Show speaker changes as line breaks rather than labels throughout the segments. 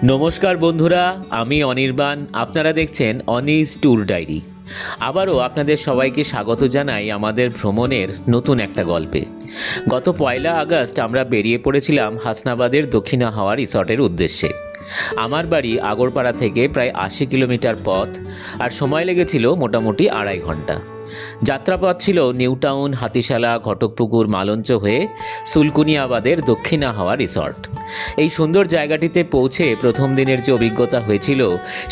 নমস্কার বন্ধুরা, আমি অনির্বাণ। আপনারা দেখছেন অনিস ট্যুর ডায়েরি। আবারও আপনাদের সবাইকে স্বাগত জানাই আমাদের ভ্রমণের নতুন একটা গল্পে। গত 1 আগস্ট আমরা বেরিয়ে পড়েছিলাম হাসনাবাদের দক্ষিণা হাওয়া রিসর্টের উদ্দেশ্যে। আমার বাড়ি আগরপাড়া থেকে প্রায় 80 কিলোমিটার পথ, আর সময় লেগেছিল মোটামুটি 2.5 ঘন্টা। যাত্রাপথ ছিল নিউ টাউন, হাতিশালা, ঘটকপুকুর, মালঞ্চ হয়ে সুলকুনিয়াবাদের দক্ষিণা হাওয়া রিসর্ট। এই সুন্দর জায়গাটিতে পৌঁছে প্রথম দিনের যে অভিজ্ঞতা হয়েছিল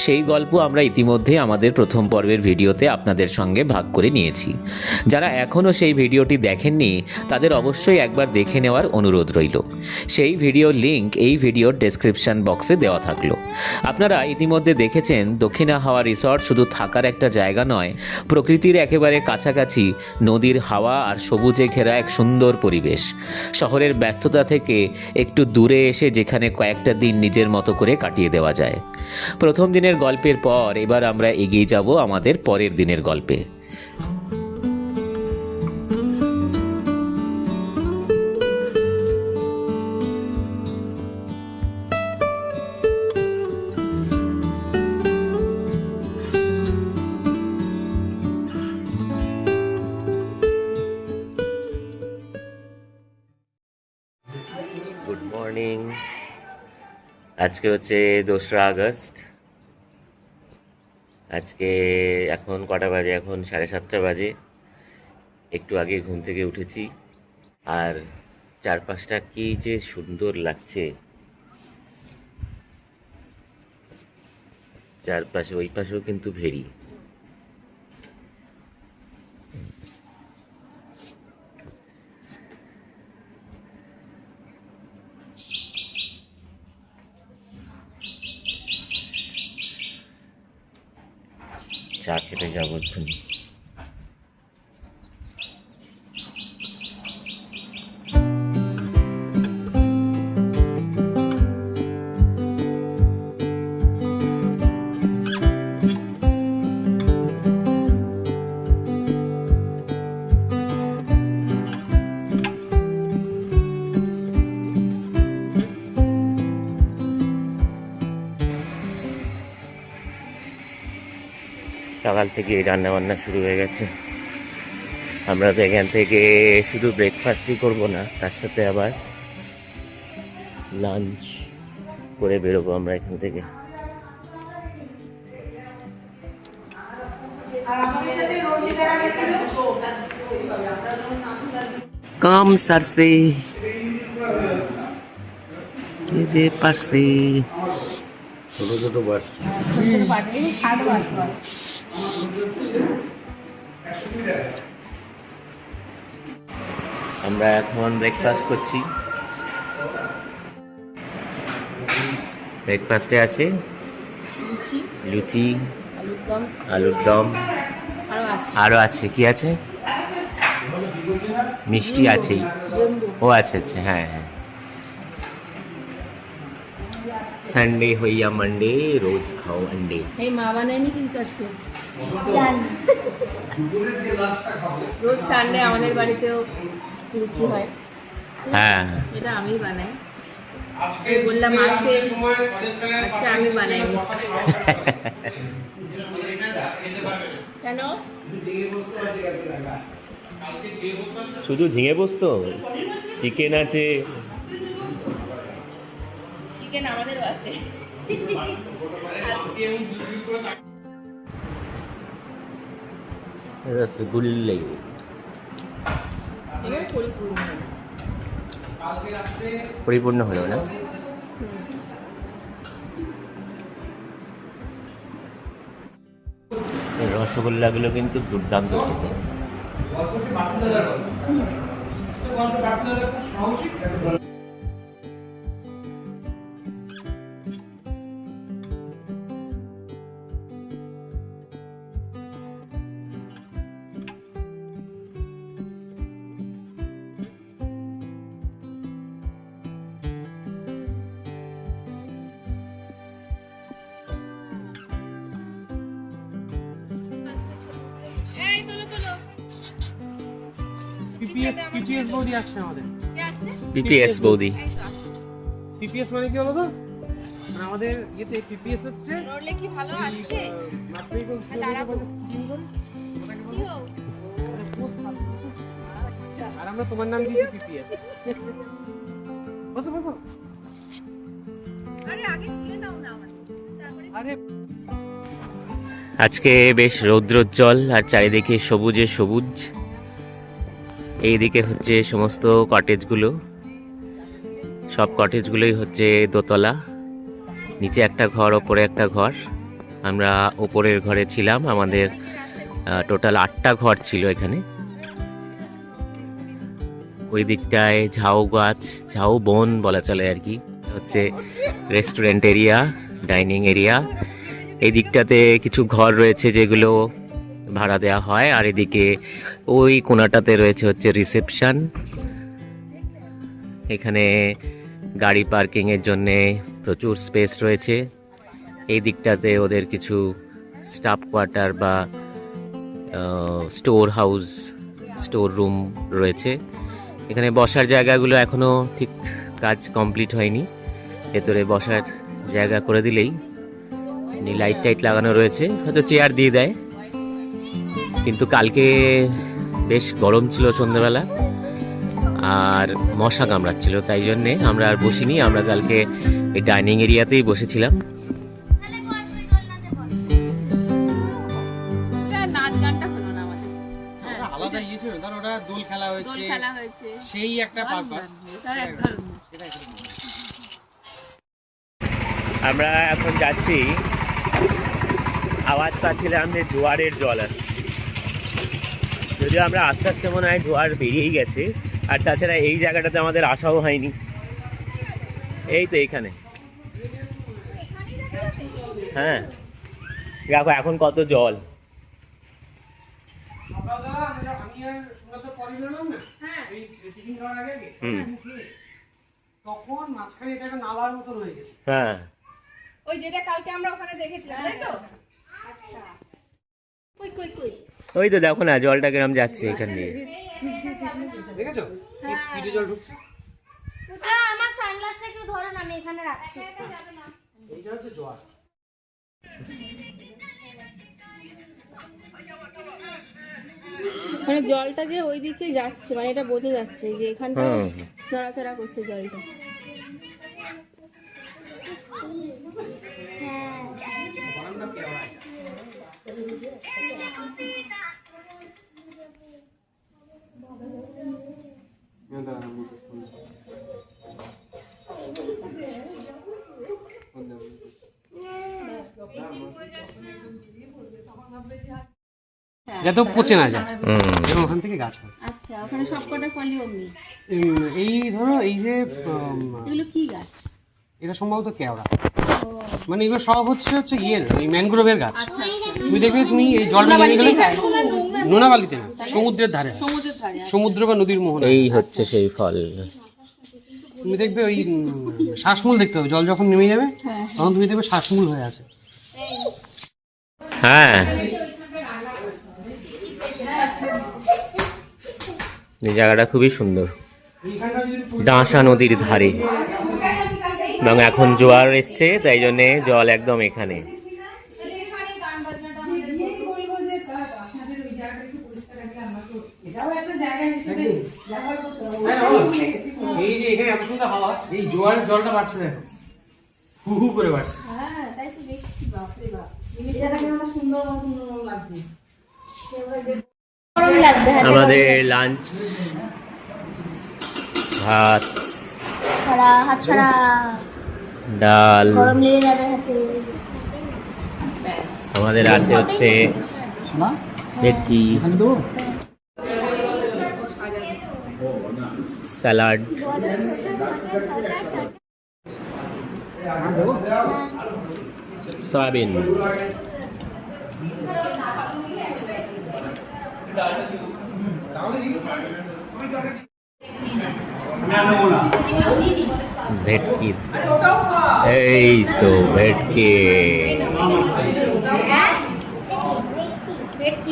সেই গল্প আমরা ইতিমধ্যে আমাদের প্রথম পর্বের ভিডিওতে আপনাদের সঙ্গে ভাগ করে নিয়েছি। যারা এখনও সেই ভিডিওটি দেখেননি তাদের অবশ্যই একবার দেখে নেওয়ার অনুরোধ রইল। সেই ভিডিওর লিঙ্ক এই ভিডিওর ডেসক্রিপশন বক্সে দেওয়া থাকলো। আপনারা ইতিমধ্যে দেখেছেন দক্ষিণা হাওয়া রিসর্ট শুধু থাকার একটা জায়গা নয়, প্রকৃতির একেবারে কাছাকাছি নদীর হাওয়া আর সবুজে ঘেরা এক সুন্দর পরিবেশ। শহরের ব্যস্ততা থেকে একটু দূরে এসে যেখানে কয়েকটা দিন নিজের মতো করে কাটিয়ে দেওয়া যায়। প্রথম দিনের গল্পের পর এবার আমরা এগিয়ে যাব আমাদের পরের দিনের গল্পে। Good morning. আজকে হচ্ছে 2রা আগস্ট। আজকে এখন কটা বাজে? এখন 7:30 বাজে। একটু আগে ঘুম থেকে উঠেছি, আর চারপাশটা কি যে সুন্দর লাগছে। চারপাশে ওই পাশেও কিন্তু ভেরি। চা খেতে যাবো এক্ষুনি। সকাল থেকে রান্না বান্না শুরু হয়ে গেছে। আমরা তো এখান থেকে শুধু ব্রেকফাস্টই করব না, তার সাথে আবার লাঞ্চ করে বেরোবো আমরা এখান থেকে। কাম সারসে এই যে পারছে ছোট ছোট বাস। আমরা এখন ব্রেকফাস্ট করছি। ব্রেকফাস্টে আছে লুচি, আলুর দম, আরও আছে কি আছে, মিষ্টি আছেই। ও আচ্ছা আচ্ছা, হ্যাঁ হ্যাঁ। সানডে হইয়া মানডে, রোজ খাও আন্ডে।
এই মা বানায়নি কিন্তু আজকে রোজ সানডে আমাদের বাড়িতেও লুচি হয়।
হ্যাঁ,
এটা আমি বানাই। বললাম আজকে আমি বানাইনি। কেন?
শুধু ঝিঙে পোস্ত? চিকেন আছে?
চিকেন আমাদেরও আছে।
রসগোল্লা
এবার
পরিপূর্ণ হলো না? রসগোল্লাগুলো কিন্তু দুর্দান্ত খেতে।
পিপিএস বৌদি আসছে আমাদের।
পিপিএস বৌদি
পিপিএস মানে কি বলো তো? আমাদের ইয়েতে পিপিএস হচ্ছে
নড়লে কি ভালো আসছে?
মাতৃকল
দাঁড়াবো। কি গো?
আর আমরা তোমার নাম দিয়েছি পিপিএস। বসো বসো।
আরে আগে তুলে নাও না আমাদের। তারপরে
আরে
আজকে বেশ রৌদ্রোজ্জ্বল আর চারিদিকে সবুজে সবুজ। এইদিকে হচ্ছে সমস্ত কটেজগুলো, সব কটেজগুলোই হচ্ছে দোতলা, নিচে একটা ঘর ওপরে একটা ঘর। আমরা ওপরের ঘরে ছিলাম, আমাদের টোটাল 8টা ঘর ছিল এখানে। ওই দিকটায় ঝাউ গাছ, ঝাউ বন বলা চলে আর কি, হচ্ছে রেস্টুরেন্ট এরিয়া, ডাইনিং এরিয়া। এই দিকটাতে কিছু ঘর রয়েছে যেগুলো ভাড়া দেওয়া হয়, আর এদিকে ওই কোণাটাতে রয়েছে হচ্ছে রিসেপশন। এখানে গাড়ি পার্কিংয়ের জন্যে প্রচুর স্পেস রয়েছে। এই দিকটাতে ওদের কিছু স্টাফ কোয়ার্টার বা স্টোর হাউস, স্টোর রুম রয়েছে। এখানে বসার জায়গাগুলো এখনও ঠিক কাজ কমপ্লিট হয়নি, ভেতরে বসার জায়গা করে দিলেই, লাইট টাইট লাগানো রয়েছে, হয়তো চেয়ার দিয়ে দেয়। কিন্তু কালকে বেশ গরম ছিল সন্ধ্যেবেলা, আর মশা কামড়াচ্ছিল, তাই জন্যে আমরা আর বসিনি। আমরা কালকে এই ডাইনিং এরিয়াতেই বসেছিলাম।
নাচ গানটা হলো না আমাদের।
ওটা আলাদা ইয়ে ছিল, ধর ওটা দোল খেলা
দোল
হয়েছে,
খেলা হয়েছে।
সেই একটা পারপাস।
আমরা এখন যাচ্ছি, আওয়াজ পাচ্ছিলাম যে জোয়ারের জল আসছে, যদিও আমরা আস্তে আস্তে মনে হয় জোয়ার বেরিয়েই গেছে। আর তাছাড়া এই জায়গাটাতে আমাদের আসাও হয়নি। এই তো এইখানে, হ্যাঁ দেখো এখন কত জল।
তখন মাঝখানে এটা একটা নালার মতো রয়ে গেছে।
হ্যাঁ
ওই যেটা কালকে আমরা ওখানে দেখেছিলাম, তাই তো? আচ্ছা। কই কই কই?
ওই তো দেখো না জলটা কিরম যাচ্ছে এখান দিয়ে।
দেখেছো কি স্পিডে জল ঢুকছে।
আমার সানগ্লাসটা কেউ ধরো না, আমি এখানে রাখছি।
এইটা হচ্ছে জোয়ার।
মানে জলটা যে ওই দিকে যাচ্ছে, মানে এটা বোঝা যাচ্ছে যে এখানটা নড়াচড়া করছে জলটা।
যাতে পচে না যায়, এবং ওখান থেকে গাছ হয়।
আচ্ছা, ওখানে সবকটা ফলই অমনি।
এই ধরো এই যে
এগুলো কি গাছ?
এটা সম্ভবত কেওড়া, মানে এগুলো সব হচ্ছে ইয়ের ওই ম্যানগ্রোভের গাছ। তুমি দেখবে, তুমি এই জল ভেঙে গেলে নোনাবালিতে না, সমুদ্রের ধারে,
সমুদ্রের ধারে।
সমুদ্র বা নদীর মোহনা।
এই হচ্ছে সেই ফল।
তুমি দেখবে ওই শ্বাসমূল দেখতে হবে, জল যখন নেমে যাবে তখন তুমি দেখবে শ্বাসমূল হয়ে আছে।
হ্যাঁ, এই জায়গাটা খুবই সুন্দর, ডাঁসা নদীর ধারে, এবং এখন জোয়ার এসছে, তাই জন্যে জল একদম এখানে।
এই যে এখানে এত সুন্দর হাওয়া, এই জোয়ারের জলটা বাড়ছে দেখো, হু হু করে বাড়ছে।
হ্যাঁ, তাই তো দেখছি। বাপরে বাপ, এই জায়গাটা আমার সুন্দর মতো লাগছে।
গরম লাগবে হাতে।
আমাদের লাঞ্চ, ভাত,
ছড়া হাত ছড়া,
ডাল,
গরম লেগে যাবে হাতে।
আমাদের আছে হচ্ছে ভেটকি, স্যালাড, সয়াবিন, ভেটকি, এই তো ভেটকি।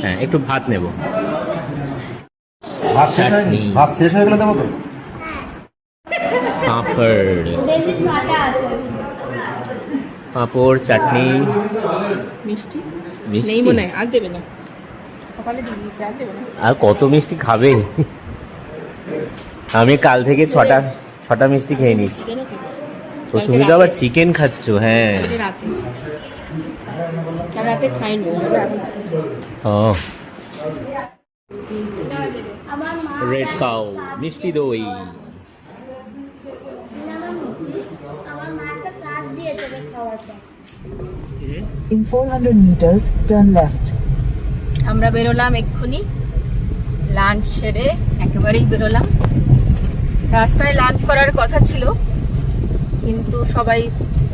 হ্যাঁ, একটু ভাত নেব। চাটনি,
ভাত শেষ হয়ে গেলে দেবো তো।
পাঁপড়,
বেশি ফাটা আছে।
পাঁপড়, চাটনি,
মিষ্টি
মিষ্টি।
নেই মনে হয়, আর দেবে না, সকালে দিয়ে দিয়েছে, আর দেবে না।
আর কত মিষ্টি খাবে? আমি কাল থেকে ছটা মিষ্টি খেয়ে নিয়েছি।
চিকেনও খেতে
তো তুমি তো আবার চিকেন খাচ্ছ? হ্যাঁ।
রাতে রাতে খাইনি, ওই জন্য এখন খাচ্ছি।
ও,
আমার মা
রেড কাউ, মিষ্টি দই।
আমার মা একটা কাজ দিয়েছে রে খাওয়ার পর।
In 400 meters, turn left.
আমরা বেরোলাম এক্ষুনি, লাঞ্চ সেরে একেবারেই বেরোলাম। রাস্তায় লাঞ্চ করার কথা ছিল, কিন্তু সবাই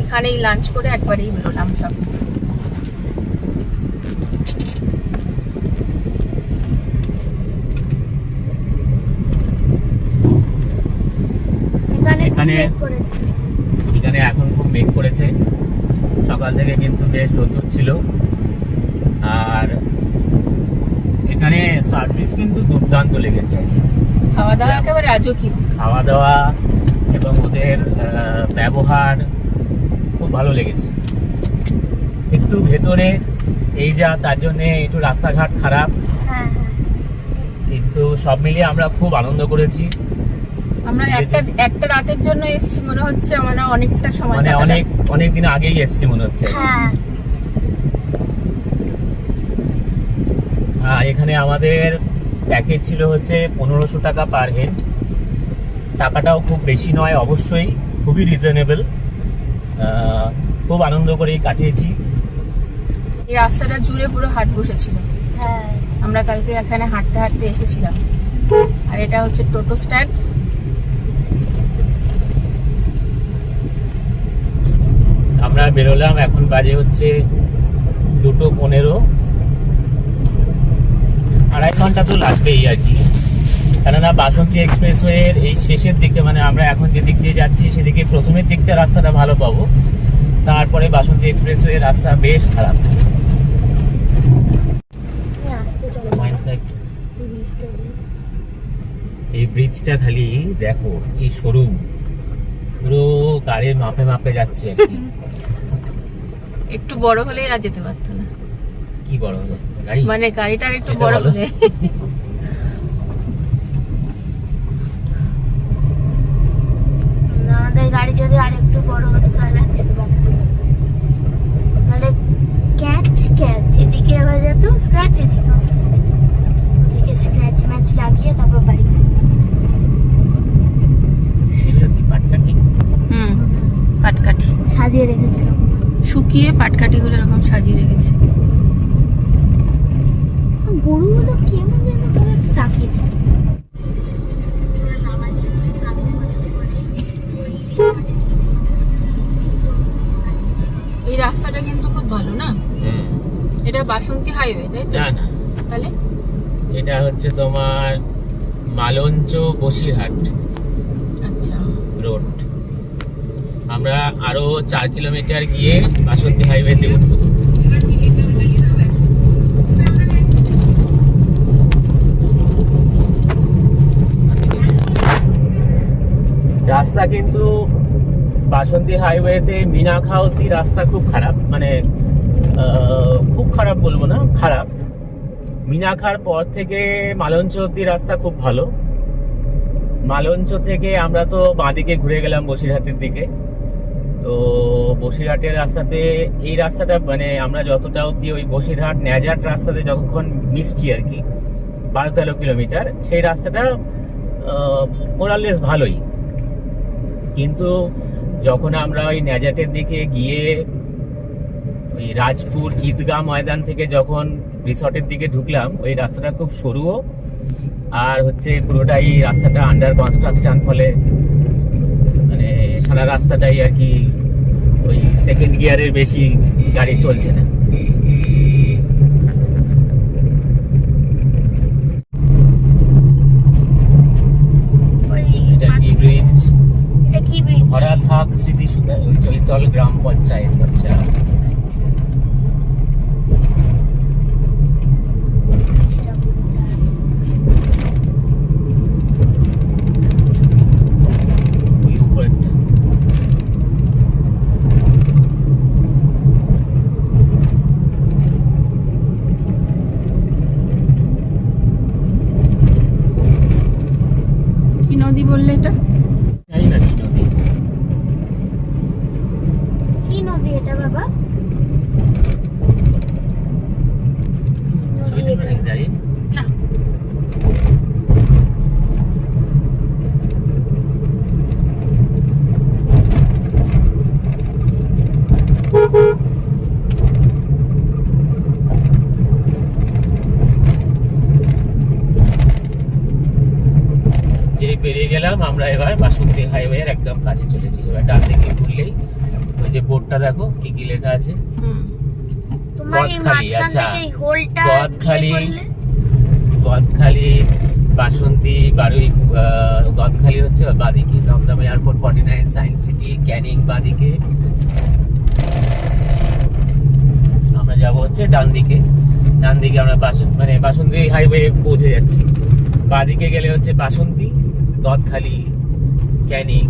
এখানেই লাঞ্চ করে একবারেই বেরোলাম সব।
এখানে
এখানে-
খুব করেছে।
এখানে এখন খুব মেঘ করেছে, সকাল থেকে কিন্তু বেশ রোদ্দুর ছিল। আর এখানে সার্ভিস কিন্তু দুর্দান্ত লেগেছে আর কি।
খাওয়া দাওয়া একেবারে রাজকীয়।
খাওয়া দাওয়া এবং ওদের ব্যবহার খুব ভালো লেগেছে। একটু ভেতরে এই যা, তার জন্য একটু রাস্তাঘাট খারাপ,
হ্যাঁ হ্যাঁ
কিন্তু সব মিলিয়ে আমরা খুব আনন্দ করেছি।
আমরা একটা রাতের জন্য এসেছি, মনে হচ্ছে আমরা অনেকটা সময়
মানে
কাটালাম।
অনেক দিন আগেই এসেছি মনে হচ্ছে।
হ্যাঁ।
এখানে আমাদের প্যাকেজ ছিল হচ্ছে 1500 টাকা পার হেড। টাকাটাও খুব বেশি নয়, অবশ্যই খুবই রিজনেবল। খুব আনন্দ করেই কাটিয়েছি।
এই রাস্তাটা জুড়ে পুরো হাট বসেছিল।
হ্যাঁ
আমরা কালকে এখানে হাঁটতে হাঁটতে এসেছিলাম। আর এটা হচ্ছে টোটো স্ট্যান্ড।
আমরা বেরোলাম, এখন বাজে হচ্ছে 2:15। 2.5 ঘন্টা তো লাগবেই আর কি, কেননা বাসন্তী এক্সপ্রেসওয়ের এই শেষের দিকে, মানে আমরা এখন যে দিক দিয়ে যাচ্ছি সেদিকে প্রথমের দিকটা রাস্তাটা ভালো পাবো, তারপরে বাসন্তী এক্সপ্রেসওয়ের রাস্তা বেশ খারাপ।
তুমি আসতে চলো
Mindfact,
এই ব্রিজটা দিয়ে।
এই ব্রিজটা খালি দেখো কি সরু, পুরো গাড়ির মাপে মাপে যাচ্ছে আর কি।
একটু বড় হলে আর যেতে পারতো না,
কি বড় হলো গাড়ি?
মানে গাড়িটার একটু
সেটা
বড়
ভালো।
হলে।
আমাদের গাড়ি যদি আরেকটু বড় হতো তাহলে আর যেতে পারতো না। তাহলে ক্যাচ ক্যাচ এদিকে হয়ে যেত, স্ক্র্যাচ এদিকেও স্ক্র্যাচ, ওদিকে স্ক্র্যাচ ম্যাচ লাগিয়ে তারপর বাড়ি ফিরতো।
এগুলো কি পাটকাঠি?
পাটকাঠি
সাজিয়ে রেখেছিল।
শুকিয়ে পাটকাঠিগুলো এরকম সাজিয়ে রেখেছে।
গরুগুলো কেমন যেন ভাবে তাকিয়ে থাকে।
এই রাস্তাটা কিন্তু খুব ভালো না? এটা বাসন্তী হাইওয়ে, তাই তো?
না না,
তাহলে
এটা হচ্ছে তোমার মালঞ্চ বসিরহাট
আচ্ছা,
রোড। আমরা আরো 4 কিলোমিটার গিয়ে বাসন্তী হাইওয়েতে উঠবো। রাস্তা কিন্তু বাসন্তী হাইওয়েতে মিনাখা অব্দি রাস্তা খুব খারাপ, মানে খুব খারাপ বলবো না, খারাপ। মিনাখার পর থেকে মালঞ্চ অব্দি রাস্তা খুব ভালো। মালঞ্চ থেকে আমরা তো বাঁদিকে ঘুরে গেলাম বসিরহাটের দিকে। তো বসিরহাটের রাস্তাতে, এই রাস্তাটা মানে আমরা যতটা অব্দি ওই বসিরহাট ন্যাজাট রাস্তাতে যতক্ষণ মিশছি আর কি, 12-13 কিলোমিটার, সেই রাস্তাটা মোরালেস ভালোই। কিন্তু যখন আমরা ওই ন্যাজাটের দিকে গিয়ে ওই রাজপুর ঈদগাহ ময়দান থেকে যখন রিসর্টের দিকে ঢুকলাম, ওই রাস্তাটা খুব সরুও, আর হচ্ছে পুরোটাই রাস্তাটা আন্ডার কনস্ট্রাকশন, ফলে মানে সারা রাস্তাটাই আর কি ওই সেকেন্ড গিয়ারের বেশি গাড়ি চলছে না। এটা কি ব্রিজ?
এটা কি ব্রিজ?
হরাথাক স্মৃতি চৈতল গ্রাম পঞ্চায়েত। আচ্ছা, ওই উপরেরটা।
বললে এটা?
জানি না কি নদী।
কি নদী এটা বাবা? কি নদী এটা?
দাঁড়িয়ে
না,
যেই পেরিয়ে গেলাম আমরা এবার বাসন্তী হাইওয়ের একদম কাছে চলে এসেছি। এবার ডান দিকে ঘুরলেই ওই যে বোর্ডটা দেখো কি কি লেখা আছে।
হুম,
তোমার এই
গদখালি,
মাঝখান
আচ্ছা।
থেকে এই হোলটা
গদখালি।
ইয়ে করলে?
গদখালি, বাসন্তী, বারুই, গদখালি হচ্ছে বাদিকে, Dum Dum airport, 49 science city, Canning বাদিকে। আমরা যাব হচ্ছে ডান দিকে। ডান দিকে আমরা বাসন্তী হাইওয়ে পৌঁছে যাচ্ছি। বাদিকে গেলে হচ্ছে Basanti, Godkhali, Canning.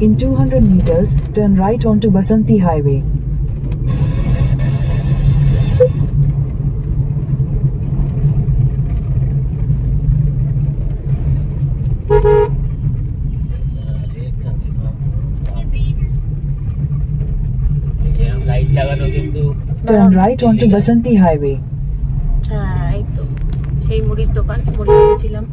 In 200 meters, turn right onto Basanti Highway.
Light লাগানো কিন্তু
Turn right onto Basanti Highway.
হ্যাঁ এই তো সেই মুড়ির দোকান, মুড়ি কিনছিলাম।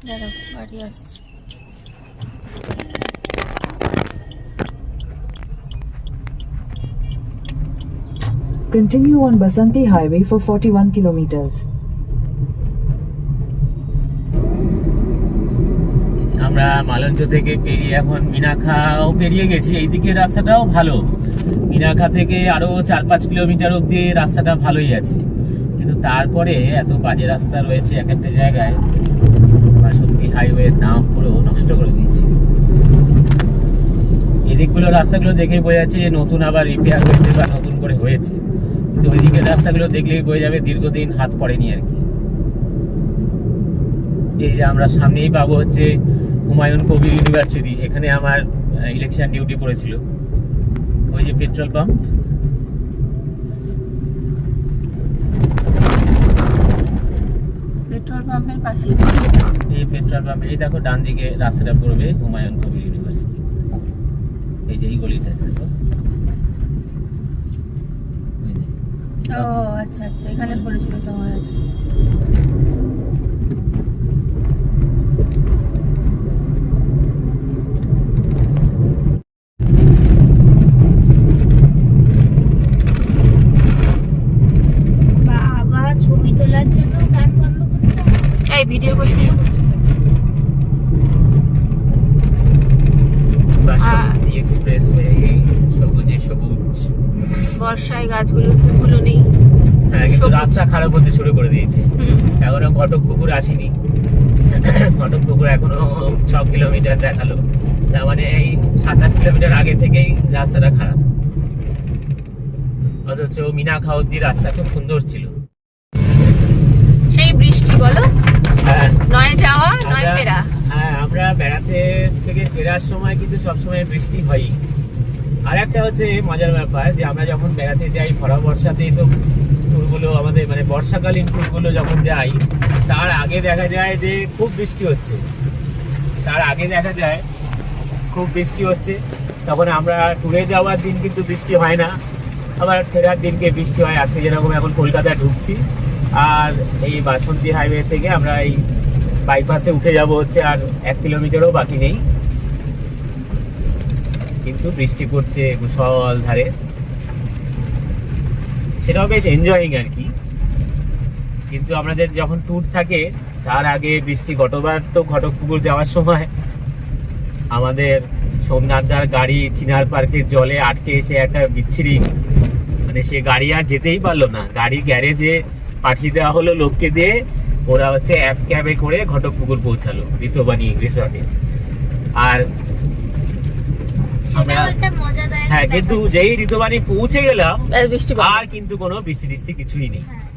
দাঁড়াও, বাড়ি আসছি।
Continue on Basanti Highway for 41 kilometers.
আমরা মালঞ্চ থেকে পেরিয়ে এখন মিনাখাও পেরিয়ে গেছি। এইদিকে রাস্তাটাও ভালো, মিনাখা থেকে আরো 4-5 কিলোমিটার অব্দি রাস্তাটা ভালোই আছে, কিন্তু তারপরে এত বাজে রাস্তা রয়েছে এক একটা জায়গায়। বাসন্তী হাইওয়ের নাম পুরো নষ্ট করে দিয়েছে। এদিকগুলো রাস্তাগুলো দেখে বোঝা যাচ্ছে যে নতুন আবার রিপেয়ার হয়েছে বা নতুন করে হয়েছে, কিন্তু ওইদিকের রাস্তাগুলো দেখলেই বোঝা যাবে দীর্ঘদিন হাত পড়েনি আর কি। এই যে আমরা সামনেই পাবো হচ্ছে হুমায়ুন কবির ইউনিভার্সিটি, এখানে আমার ইলেকশন ডিউটি পড়েছিল। ওই যে পেট্রোল পাম্প,
পেট্রোল পাম্পের পাশে।
এই পেট্রোল পাম্প, এই দেখো ডান দিকে রাস্তাটা পড়বে হুমায়ুন কবির ইউনিভার্সিটি। এই যে এই গলিটা দেখো।
ও আচ্ছা আচ্ছা, এখানে পড়েছিল তোমার। আছে
বাবা ছবি তোলার জন্য গান বন্ধ করতে হবে?
এই ভিডিও করছি।
বাসন্তী এক্সপ্রেসওয়ে, সবুজে সবুজ।
বর্ষায় গাছগুলোর ফুলগুলো নেই।
হ্যাঁ, কিন্তু
সবুজ।
রাস্তা খারাপ হতে শুরু করে দিয়েছে।
হুম,
এখনো ঘটকপুকুর আসেনি। ঘটকপুকুর এখনো 6 কিলোমিটার দেখালো, তার মানে এই 7-8 কিলোমিটার আগে থেকেই রাস্তাটা খারাপ। অথচ মিনাখা অব্দি রাস্তা খুব সুন্দর ছিল।
সেই বৃষ্টি বলো,
হ্যাঁ,
নয় যাওয়া নয়
আমরা-
ফেরা।
হ্যাঁ, আমরা বেড়াতে থেকে ফেরার সময় কিন্তু সবসময় বৃষ্টি হয়ই। আর একটা হচ্ছে মজার ব্যাপার যে আমরা যখন বেড়াতে যাই ভরা বর্ষাতেই তো ট্যুরগুলো আমাদের, মানে বর্ষাকালীন ট্যুরগুলো যখন যাই, তার আগে দেখা যায় যে খুব বৃষ্টি হচ্ছে। তখন আমরা ট্যুরে যাওয়ার দিন কিন্তু বৃষ্টি হয় না, আবার ফেরার দিনকে বৃষ্টি হয়। আজকে যেরকম এখন কলকাতায় ঢুকছি, আর এই বাসন্তী হাইওয়ে থেকে আমরা এই বাইপাসে উঠে যাব হচ্ছে, আর 1 কিলোমিটারও বাকি নেই, কিন্তু বৃষ্টি পড়ছে মুষল ধারে। সেটাও বেশ এনজয়িং আর কি। কিন্তু আমাদের যখন ট্যুর থাকে তার আগে বৃষ্টি, গতবার তো ঘটকপুকুর যাওয়ার সময় আমাদের সোমনাথদার গাড়ি চিনার পার্কের জলে আটকে এসে একটা বিচ্ছিরি, মানে সে গাড়ি আর যেতেই পারলো না। গাড়ি গ্যারেজে পাঠিয়ে দেওয়া হলো লোককে দিয়ে, ওরা হচ্ছে ক্যাবে করে ঘটকপুকুর পৌঁছালো ঋতুবাণী রিসর্টে। আর
সেটাও একটা মজাদার
হ্যাঁ,
ব্যাপার
কিন্তু
ছিল।
যেই ঋতুবাণী পৌঁছে গেলাম
বৃষ্টি বন্ধ।
আর কিন্তু কোনো বৃষ্টি কিছুই নেই।
হ্যাঁ।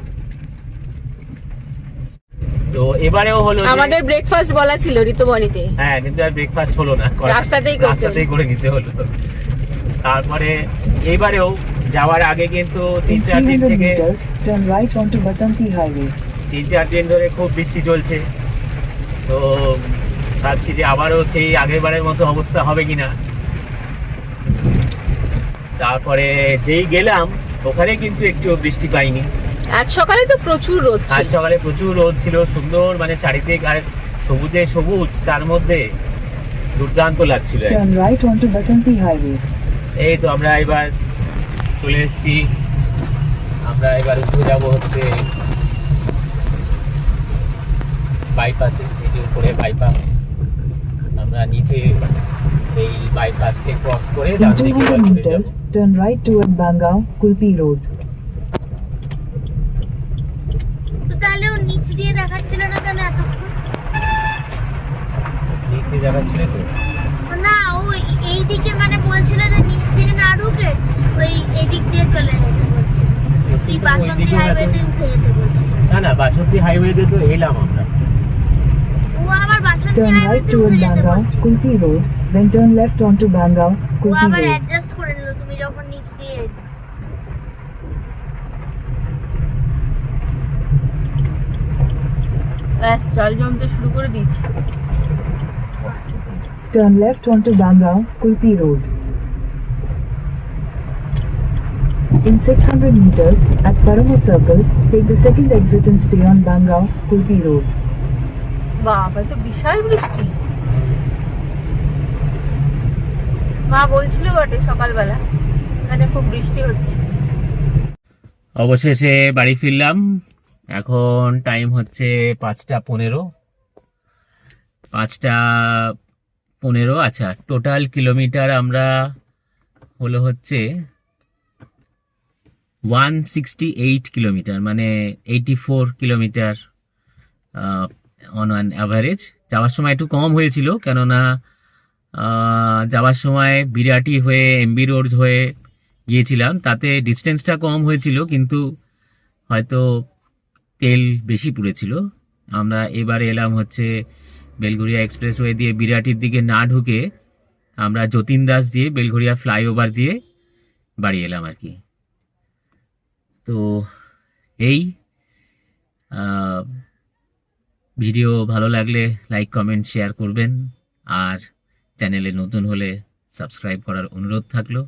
তো এবারেও হলো যে-
আমাদের ব্রেকফাস্ট বলা ছিল ঋতুবনিতে,
হ্যাঁ, কিন্তু আর ব্রেকফাস্ট হলো না,
রাস্তাতেই করতে
রাস্তাতেই করে নিতে হলো। তারপরে এইবারেও যাওয়ার আগে কিন্তু
In
3-4 দিন
300
থেকে
meters, turn right onto Basanti Highway.
3-4 দিন ধরে খুব বৃষ্টি চলছে। তো ভাবছি যে আবারও সেই আগেরবারের মতো অবস্থা হবে কিনা। তারপরে যেই গেলাম ওখানে কিন্তু একটু বৃষ্টি পাইনি।
আজ সকালে তো প্রচুর রোদ
আজ
ছিল।
সকালে প্রচুর রোদ ছিল, সুন্দর, মানে চারিদিক আর সবুজে সবুজ, তার মধ্যে দুর্দান্ত লাগছিল।
Turn right onto Basanti Highway.
এই তো আমরা এবার চলে এসেছি, আমরা এবার উঠে যাব হচ্ছে বাইপাসে, এই যে উপরে বাইপাস, আমরা নিচে এই বাইপাসকে ক্রস করে
In
ডান দিকে
200
এবার ঘুরে যাব।
meters, turn right toward Bangao, Kulpi Road.
তো তাহলে ও নিচ দিয়ে দেখাচ্ছিল না কেন এতক্ষণ?
নিচে যাচ্ছিল তো,
না, ও এইদিকে মানে বলছিল যে নিচ থেকে না ঢুকে ওই এদিক দিয়ে চলে যেতে বলছিল, এই বাসন্তী হাইওয়েতে উঠে যেতে বলছিল।
না না, বাসন্তী হাইওয়েতে তো এলাম আমরা।
ও আবার বাসন্তী
Turn right
হাইওয়েতে
toward
উঠে যেতে
Bangao,
বলছিল।
Kulpi Road. Then turn left onto Bangao,
ও
Kulpi
আবার
Road.
অ্যাডজাস্ট করে নিল তুমি যখন নিচ দিয়ে এলে।
ব্যাস জল জমতে শুরু করে দিয়েছি।
Turn left onto Bangao, Kulpi Road. In 600 meters, at Paramo Circle, take the second exit and stay on Bangao, Kulpi Road.
বাবা, তো বিশাল বৃষ্টি। মা বলছিল বটে সকালবেলা এখানে খুব বৃষ্টি হচ্ছে।
অবশেষে বাড়ি ফিরলাম, এখন টাইম হচ্ছে 5:15। 5:15, আচ্ছা, টোটাল কিলোমিটার আমরা হলো হচ্ছে 168 কিলোমিটার, মানে 84 কিলোমিটার অন অ্যান অ্যাভারেজ। যাওয়ার সময় একটু কম হয়েছিল, কেননা যাওয়ার সময় বিরাটি হয়ে এমবি রোড হয়ে গিয়েছিলাম, তাতে ডিস্টেন্সটা কম হয়েছিল, কিন্তু হয়তো তেল বেশি পুড়েছিল। আমরা এবারে এলাম হচ্ছে বেলঘরিয়া এক্সপ্রেসওয়ে দিয়ে, বিরাটির দিকে না ঢুকে আমরা যতীন দাস দিয়ে বেলঘরিয়া ফ্লাইওভার দিয়ে বাড়ি এলাম আর কি। তো এই ভিডিও ভালো লাগলে লাইক, কমেন্ট, শেয়ার করবেন, আর চ্যানেলে নতুন হলে সাবস্ক্রাইব করার অনুরোধ থাকলো।